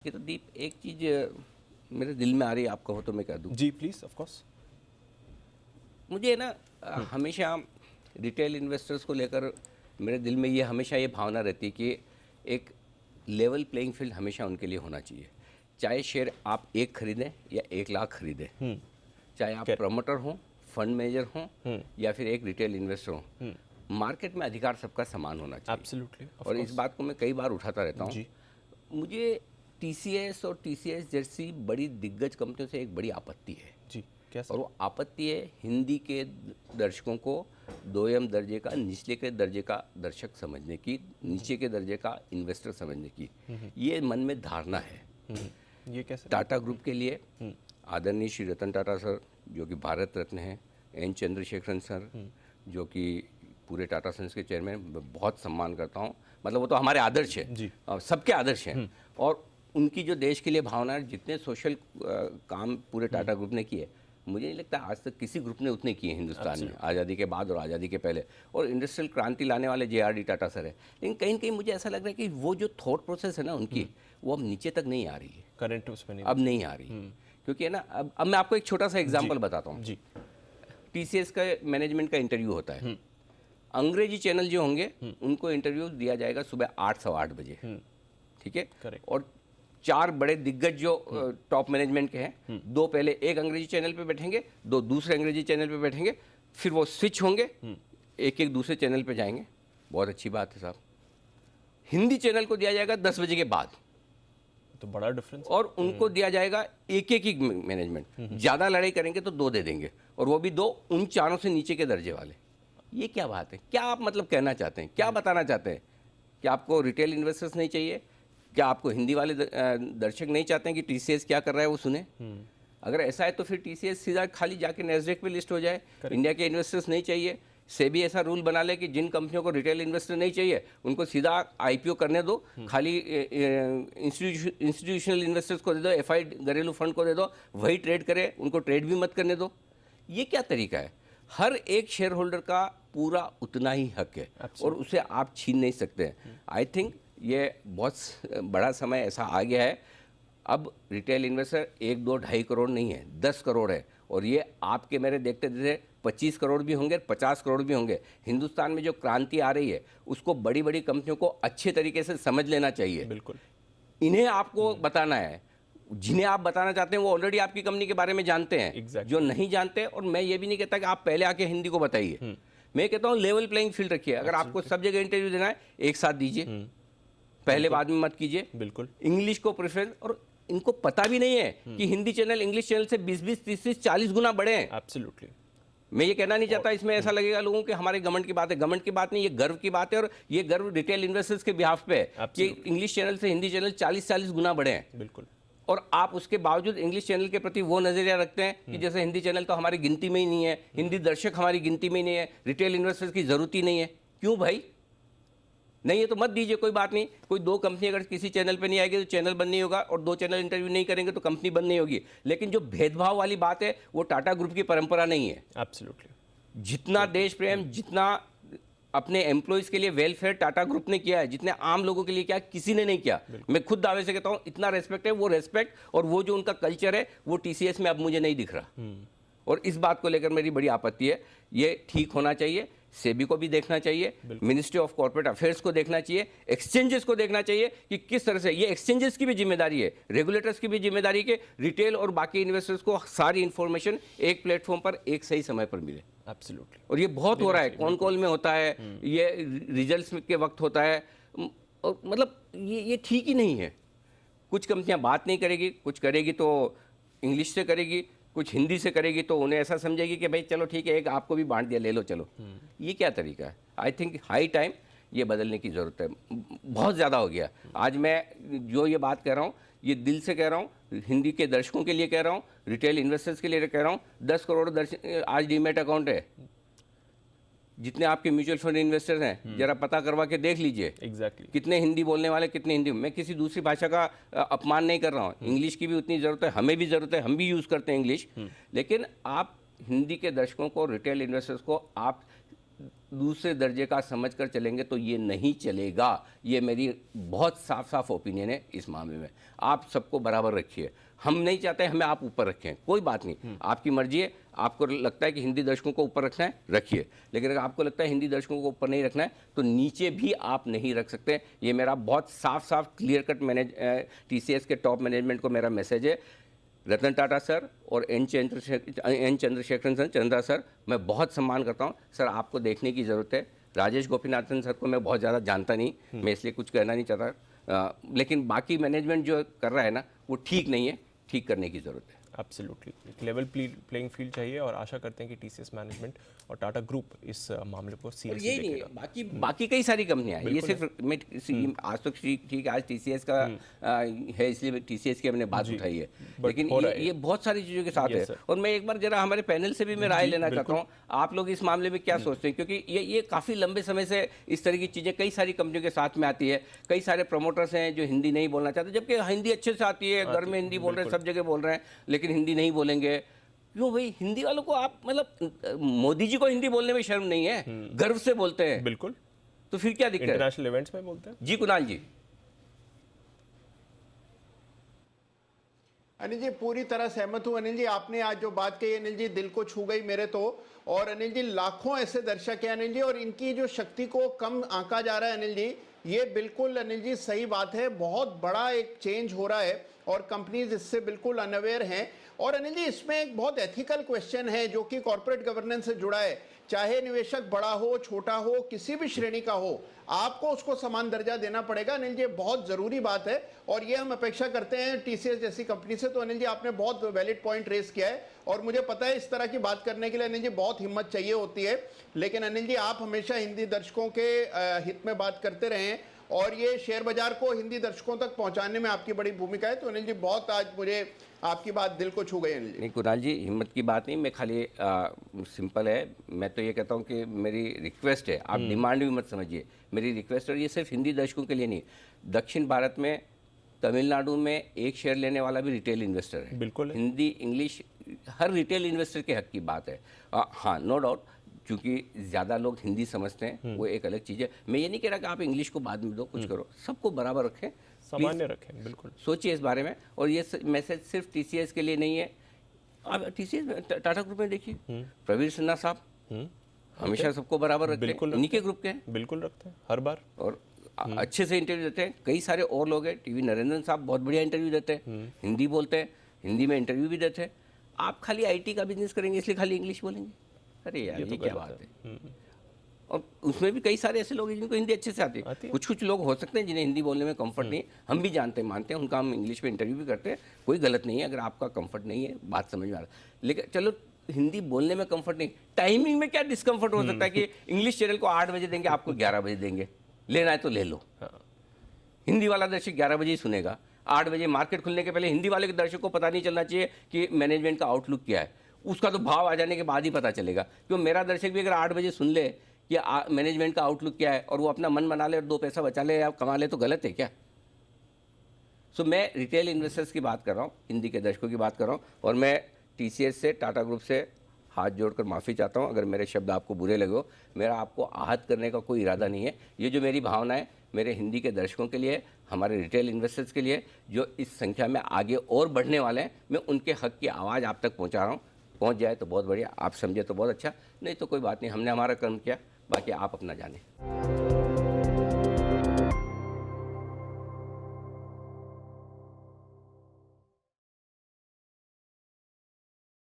ये तो दीप एक चीज मेरे दिल में आ रही है, आप कहो तो मैं कह दूं। जी प्लीज, ऑफ कोर्स। मुझे ना हमेशा रिटेल इन्वेस्टर्स को लेकर मेरे दिल में ये हमेशा ये भावना रहती है कि एक लेवल प्लेइंग फील्ड हमेशा उनके लिए होना चाहिए। चाहे शेयर आप एक खरीदें या 1 लाख खरीदें, चाहे आप प्रमोटर हों, फंड मैनेजर हों या फिर एक रिटेल इन्वेस्टर हों, मार्केट में अधिकार सबका समान होना चाहिए। एब्सोल्युटली। और इस बात को मैं कई बार उठाता रहता हूँ। मुझे टीसीएस और टीसीएस जैसी बड़ी दिग्गज कंपनियों से एक बड़ी आपत्ति है जी, कैसा? और वो आपत्ति है हिंदी के दर्शकों को दोयम दर्जे का, निचले के दर्जे का दर्शक समझने की, नीचे के दर्जे का इन्वेस्टर समझने की। ये मन में धारणा है। ये कैसे? टाटा ग्रुप के लिए आदरणीय श्री रतन टाटा सर, जो कि भारत रत्न हैं, एन चंद्रशेखरन सर, जो कि पूरे टाटा सन्स के चेयरमैन, बहुत सम्मान करता हूँ। मतलब वो तो हमारे आदर्श है, सबके आदर्श हैं। और उनकी जो देश के लिए भावना है, जितने सोशल काम पूरे टाटा ग्रुप ने किए, मुझे नहीं लगता आज तक किसी ग्रुप ने उतने किए हिंदुस्तान में, आज़ादी के बाद और आज़ादी के पहले। और इंडस्ट्रियल क्रांति लाने वाले JRD टाटा सर है। लेकिन कहीं न कहीं मुझे ऐसा लग रहा है कि वो जो थॉट प्रोसेस है ना उनकी, वो अब नीचे तक नहीं आ रही है। करंट उसमें नहीं, अब नहीं आ रही, क्योंकि है ना, अब मैं आपको एक छोटा सा एग्जाम्पल बताता हूँ। TCS का मैनेजमेंट का इंटरव्यू होता है, अंग्रेजी चैनल जो होंगे उनको इंटरव्यू दिया जाएगा सुबह 8 सवा 8 बजे, ठीक है। और 4 बड़े दिग्गज जो टॉप मैनेजमेंट के हैं, 2 पहले एक अंग्रेजी चैनल पे बैठेंगे, 2 दूसरे अंग्रेजी चैनल पे बैठेंगे, फिर वो स्विच होंगे, एक एक दूसरे चैनल पे जाएंगे। बहुत अच्छी बात है साहब। हिंदी चैनल को दिया जाएगा 10 बजे के बाद, तो बड़ा डिफरेंस। और उनको दिया जाएगा एक एक ही मैनेजमेंट। ज़्यादा लड़ाई करेंगे तो 2 दे देंगे, और वो भी 2 उन चारों से नीचे के दर्जे वाले। ये क्या बात है? क्या आप मतलब कहना चाहते हैं, क्या बताना चाहते हैं? कि आपको रिटेल इन्वेस्टर्स नहीं चाहिए? क्या आपको हिंदी वाले दर्शक नहीं चाहते हैं कि TCS क्या कर रहा है वो सुने? अगर ऐसा है तो फिर TCS सीधा खाली जाके नैस्डैक पे लिस्ट हो जाए। इंडिया के इन्वेस्टर्स नहीं चाहिए, सेबी ऐसा रूल बना ले कि जिन कंपनियों को रिटेल इन्वेस्टर नहीं चाहिए उनको सीधा IPO करने दो, खाली इंस्टीट्यूशनल इन्वेस्टर्स को दे दो, FI घरेलू फंड को दे दो, वही ट्रेड करे, उनको ट्रेड भी मत करने दो। ये क्या तरीका है? हर एक शेयर होल्डर का पूरा उतना ही हक है और उसे आप छीन नहीं सकते। आई थिंक ये बहुत बड़ा समय ऐसा आ गया है। अब रिटेल इन्वेस्टर 1, 2, 2.5 करोड़ नहीं है, 10 करोड़ है। और ये आपके मेरे देखते देखते 25 करोड़ भी होंगे, 50 करोड़ भी होंगे। हिंदुस्तान में जो क्रांति आ रही है उसको बड़ी बड़ी कंपनियों को अच्छे तरीके से समझ लेना चाहिए। बिल्कुल, इन्हें इन्हें आपको बताना है। जिन्हें आप बताना चाहते हैं वो ऑलरेडी आपकी कंपनी के बारे में जानते हैं। जो नहीं जानते, और मैं ये भी नहीं कहता कि आप पहले आके हिंदी को बताइए, मैं कहता हूँ लेवल प्लेइंग फील्ड रखिए। अगर आपको सब जगह इंटरव्यू देना है, एक साथ दीजिए, पहले बाद में मत कीजिए। बिल्कुल, इंग्लिश को प्रेफरेंस। और इनको पता भी नहीं है कि हिंदी चैनल इंग्लिश चैनल से 20-20, 30-30, 40 गुना बड़े हैं। एब्सोल्युटली। मैं ये कहना नहीं चाहता, इसमें ऐसा लगेगा लोगों के हमारे घमंड की बात है। घमंड की बात नहीं, ये गर्व की बात है। और ये गर्व रिटेल इन्वेस्टर्स के बिहाफ पे है कि इंग्लिश चैनल से हिंदी चैनल 40-40 गुना बड़े हैं। बिल्कुल। और आप उसके बावजूद इंग्लिश चैनल के प्रति वो नजरिया रखते हैं कि जैसे हिंदी चैनल तो हमारी गिनती में ही नहीं है, हिंदी दर्शक हमारी गिनती में ही नहीं है, रिटेल इन्वेस्टर्स की जरूरत ही नहीं है। क्यों भाई? नहीं है तो मत दीजिए, कोई बात नहीं। कोई 2 कंपनी अगर किसी चैनल पे नहीं आएगी तो चैनल बंद नहीं होगा, और 2 चैनल इंटरव्यू नहीं करेंगे तो कंपनी बंद नहीं होगी। लेकिन जो भेदभाव वाली बात है वो टाटा ग्रुप की परंपरा नहीं है। एब्सोल्युटली। जितना देश प्रेम, जितना अपने एम्प्लॉयज के लिए वेलफेयर टाटा ग्रुप ने किया है, जितने आम लोगों के लिए किया, किसी ने नहीं किया। मैं खुद दावे से कहता हूं, इतना रेस्पेक्ट है, वो रेस्पेक्ट और वो जो उनका कल्चर है वो TCS में अब मुझे नहीं दिख रहा। और इस बात को लेकर मेरी बड़ी आपत्ति है। ये ठीक होना चाहिए। सेबी को भी देखना चाहिए, मिनिस्ट्री ऑफ कॉर्पोरेट अफेयर्स को देखना चाहिए, एक्सचेंजेस को देखना चाहिए कि किस तरह से। ये एक्सचेंजेस की भी जिम्मेदारी है, रेगुलेटर्स की भी जिम्मेदारी है कि रिटेल और बाकी इन्वेस्टर्स को सारी इंफॉर्मेशन एक प्लेटफॉर्म पर एक सही समय पर मिले। एब्सोल्युटली। और ये बहुत हो रहा है, कौन कॉल में होता है, ये रिजल्ट्स के वक्त होता है। और मतलब ये ठीक ही नहीं है। कुछ कंपनियां बात नहीं करेगी, कुछ करेगी तो इंग्लिश से करेगी, कुछ हिंदी से करेगी तो उन्हें ऐसा समझेगी कि भाई चलो ठीक है, एक आपको भी बांट दिया, ले लो चलो। ये क्या तरीका है? आई थिंक हाई टाइम ये बदलने की ज़रूरत है। बहुत ज़्यादा हो गया। आज मैं जो ये बात कह रहा हूँ, ये दिल से कह रहा हूँ, हिंदी के दर्शकों के लिए कह रहा हूँ, रिटेल इन्वेस्टर्स के लिए कह रहा हूँ। 10 करोड़ आज डीमैट अकाउंट है। जितने आपके म्यूचुअल फंड इन्वेस्टर्स हैं, जरा पता करवा के देख लीजिए। एग्जैक्टली। कितने हिंदी बोलने वाले, कितने हिंदी। मैं किसी दूसरी भाषा का अपमान नहीं कर रहा हूँ। इंग्लिश की भी उतनी ज़रूरत है, हमें भी ज़रूरत है, हम भी यूज़ करते हैं इंग्लिश। लेकिन आप हिंदी के दर्शकों को, रिटेल इन्वेस्टर्स को आप दूसरे दर्जे का समझकर चलेंगे तो ये नहीं चलेगा। ये मेरी बहुत साफ साफ ओपिनियन है इस मामले में। आप सबको बराबर रखिए, हम नहीं चाहते हमें आप ऊपर रखें, कोई बात नहीं, आपकी मर्जी है। आपको लगता है कि हिंदी दर्शकों को ऊपर रखना है, रखिए, लेकिन अगर आपको लगता है हिंदी दर्शकों को ऊपर नहीं रखना है तो नीचे भी आप नहीं रख सकते। ये मेरा बहुत साफ साफ क्लियर कट TCS के टॉप मैनेजमेंट को मेरा मैसेज है। रतन टाटा सर और N Chandrasekaran sir, Chandra sir, मैं बहुत सम्मान करता हूँ सर, आपको देखने की ज़रूरत है। राजेश गोपीनाथन सर को मैं बहुत ज़्यादा जानता नहीं, मैं इसलिए कुछ कहना नहीं चाहता, लेकिन बाकी मैनेजमेंट जो कर रहा है ना वो ठीक नहीं है, ठीक करने की ज़रूरत है। एब्सोल्युटली एक लेवल प्लेइंग फील्ड चाहिए और आशा करते हैं कि टीसीएस मैनेजमेंट और टाटा ग्रुप इस मामले को और सीरियसली यही नहीं लेगा। है, बाकी कई सारी कंपनियां हैं, ये सिर्फ मैं आज तो ठीक है, आज TCS का है इसलिए TCS की हमने बात उठाई है, लेकिन ये बहुत सारी चीज़ों के साथ है। और मैं एक बार जरा हमारे पैनल से भी मैं राय लेना चाहता हूँ, आप लोग इस मामले में क्या सोचते हैं, क्योंकि ये काफ़ी लंबे समय से इस तरह की चीज़ें कई सारी कंपनियों के साथ में आती है। कई सारे प्रमोटर्स हैं जो हिंदी नहीं बोलना चाहते, जबकि हिंदी अच्छे से आती है, घर में हिंदी बोल रहे हैं, सब जगह बोल रहे हैं, लेकिन हिंदी नहीं बोलेंगे। क्यों भाई, हिंदी वालों को आप मतलब मोदी जी को हिंदी बोलने में शर्म नहीं है, गर्व से बोलते हैं, बिल्कुल, तो फिर क्या दिक्कत है? इंटरनेशनल इवेंट्स में बोलते हैं। जी कुणाल जी। अनिल जी पूरी तरह सहमत हूं। अनिल जी आपने आज जो बात कही अनिल जी दिल को छू गई मेरे तो। और अनिल जी लाखों ऐसे दर्शक हैं अनिल जी, और इनकी जो शक्ति को कम आंका जा रहा है अनिल जी, ये बिल्कुल अनिल जी सही बात है। बहुत बड़ा एक चेंज हो रहा है और कंपनीज इससे बिल्कुल अनअवेयर हैं। और अनिल जी इसमें एक बहुत एथिकल क्वेश्चन है जो कि कॉर्पोरेट गवर्नेंस से जुड़ा है। चाहे निवेशक बड़ा हो, छोटा हो, किसी भी श्रेणी का हो, आपको उसको समान दर्जा देना पड़ेगा। अनिल जी बहुत जरूरी बात है और ये हम अपेक्षा करते हैं TCS जैसी कंपनी से। तो अनिल जी आपने बहुत वैलिड पॉइंट रेस किया है और मुझे पता है इस तरह की बात करने के लिए अनिल जी बहुत हिम्मत चाहिए होती है, लेकिन अनिल जी आप हमेशा हिंदी दर्शकों के हित में बात करते रहें और ये शेयर बाजार को हिंदी दर्शकों तक पहुंचाने में आपकी बड़ी भूमिका है। तो अनिल जी बहुत आज मुझे आपकी बात दिल को छू गई अनिल जी। नहीं कुणाल जी, हिम्मत की बात नहीं, मैं खाली सिंपल है, मैं तो ये कहता हूँ कि मेरी रिक्वेस्ट है, आप डिमांड भी मत समझिए, मेरी रिक्वेस्ट है। और ये सिर्फ हिंदी दर्शकों के लिए नहीं, दक्षिण भारत में तमिलनाडु में एक शेयर लेने वाला भी रिटेल इन्वेस्टर है। बिल्कुल, हिंदी इंग्लिश हर रिटेल इन्वेस्टर के हक की बात है। हाँ, नो डाउट, क्योंकि ज़्यादा लोग हिंदी समझते हैं, वो एक अलग चीज़ है। मैं ये नहीं कह रहा कि आप इंग्लिश को बाद में दो, कुछ करो, सबको बराबर रखें, सामान्य रखें, बिल्कुल सोचिए इस बारे में। और ये मैसेज सिर्फ TCS के लिए नहीं है, आप TCS टाटा ग्रुप में देखिए, प्रवीर सिन्हा साहब हमेशा सबको बराबर रखते हैं, इन्हीं के ग्रुप के हैं, बिल्कुल रखते हैं हर बार, और अच्छे से इंटरव्यू देते हैं। कई सारे और लोग हैं, TV नरेंद्र साहब बहुत बढ़िया इंटरव्यू देते हैं, हिंदी बोलते हैं, हिंदी में इंटरव्यू भी देते हैं। आप खाली IT का बिजनेस करेंगे इसलिए खाली इंग्लिश बोलेंगे, अरे यार ये क्या बात है। और उसमें भी कई सारे ऐसे लोग हैं जिनको हिंदी अच्छे से आती है। कुछ लोग हो सकते हैं जिन्हें हिंदी बोलने में कंफर्ट नहीं है, हम भी जानते हैं, मानते हैं, उनका हम इंग्लिश में इंटरव्यू भी करते हैं, कोई गलत नहीं है अगर आपका कंफर्ट नहीं है, बात समझ में आ रहा है। लेकिन चलो हिंदी बोलने में कंफर्ट नहीं, टाइमिंग में क्या डिस्कम्फर्ट हो सकता है कि इंग्लिश चैनल को 8 बजे देंगे, आपको 11 बजे देंगे, लेना है तो ले लो। हिंदी वाला दर्शक 11 बजे ही सुनेगा, 8 बजे मार्केट खुलने के पहले हिंदी वाले के दर्शक को पता नहीं चलना चाहिए कि मैनेजमेंट का आउटलुक क्या है, उसका तो भाव आ जाने के बाद ही पता चलेगा। क्यों, मेरा दर्शक भी अगर 8 बजे सुन ले कि मैनेजमेंट का आउटलुक क्या है और वो अपना मन बना ले और 2 पैसा बचा ले या कमा ले, तो गलत है क्या? सो मैं रिटेल इन्वेस्टर्स की बात कर रहा हूँ, हिंदी के दर्शकों की बात कर रहा हूँ, और मैं TCS से, टाटा ग्रुप से हाथ जोड़कर माफ़ी चाहता हूँ अगर मेरे शब्द आपको बुरे लगे हो। मेरा आपको आहत करने का कोई इरादा नहीं है। ये जो मेरी भावना है मेरे हिंदी के दर्शकों के लिए, हमारे रिटेल इन्वेस्टर्स के लिए, जो इस संख्या में आगे और बढ़ने वाले हैं, मैं उनके हक की आवाज़ आप तक पहुँचा रहा हूँ। पहुँच जाए तो बहुत बढ़िया, आप समझे तो बहुत अच्छा, नहीं तो कोई बात नहीं, हमने हमारा कर्म किया, बाकी आप अपना जाने।